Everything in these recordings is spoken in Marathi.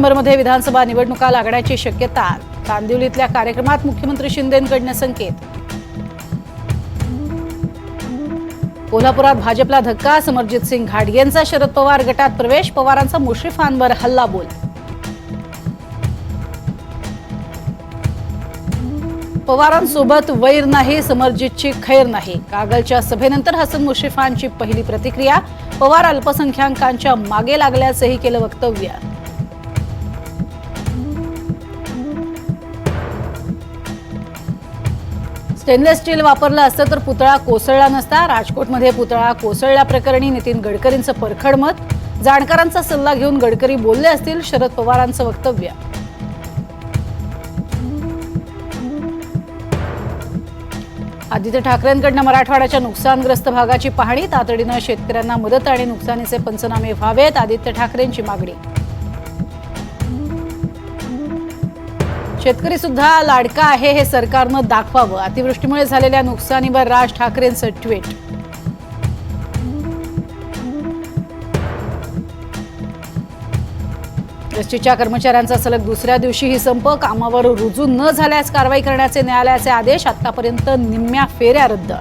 नोव्हेंबरमध्ये विधानसभा निवडणुका लागण्याची शक्यता। कांदिवलीतल्या कार्यक्रमात मुख्यमंत्री शिंदेंकडून संकेत। कोल्हापुरात भाजपला धक्का, समरजित सिंग घाटगेंचा शरद पवार गटात प्रवेश, पवारांचा मुश्रीफांवर हल्लाबोल। पवारांसोबत वैर नाही, समरजितची खैर नाही। कागलच्या सभेनंतर हसन मुश्रीफांची पहिली प्रतिक्रिया, पवार अल्पसंख्याकांच्या मागे लागल्याचंही केलं वक्तव्य। स्टेनलेस स्टील वापरलं असतं तर पुतळा कोसळला नसता। राजकोटमध्ये पुतळा कोसळल्याप्रकरणी नितीन गडकरींचं परखड मत, जाणकारांचा सल्ला घेऊन गडकरी बोलले असतील, शरद पवारांचं वक्तव्य। आदित्य ठाकरेंकडून मराठवाड्याच्या नुकसानग्रस्त भागाची पाहणी, तातडीनं शेतकऱ्यांना मदत आणि नुकसानीचे पंचनामे व्हावेत, आदित्य ठाकरेंची मागणी। शेतकरी सुद्धा लाडका आहे हे सरकारनं दाखवावं, अतिवृष्टीमुळे झालेल्या नुकसानीवर राज ठाकरेंचं ट्विट। एसटीच्या कर्मचाऱ्यांचा सलग दुसऱ्या दिवशीही संप, कामावर रुजू न झाल्यास कारवाई करण्याचे न्यायालयाचे आदेश, आतापर्यंत निम्म्या फेऱ्या रद्द।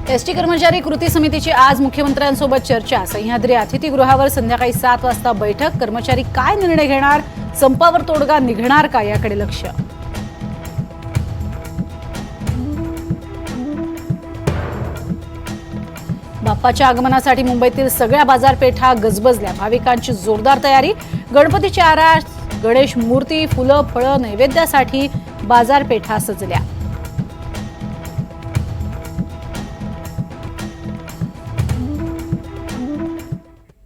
एसटी कर्मचारी कृती समितीची आज मुख्यमंत्र्यांसोबत चर्चा, सह्याद्री अतिथीगृहावर संध्याकाळी 7 वाजता बैठक, कर्मचारी काय निर्णय घेणार, संपावर तोडगा निघणार का याकडे लक्ष। बाप्पाच्या आगमनासाठी मुंबईतील सगळ्या बाजारपेठा गजबजल्या, भाविकांची जोरदार तयारी, गणपतीची आरास, गणेश मूर्ती, फुलं, फळं, नैवेद्यासाठी बाजारपेठा सजल्या।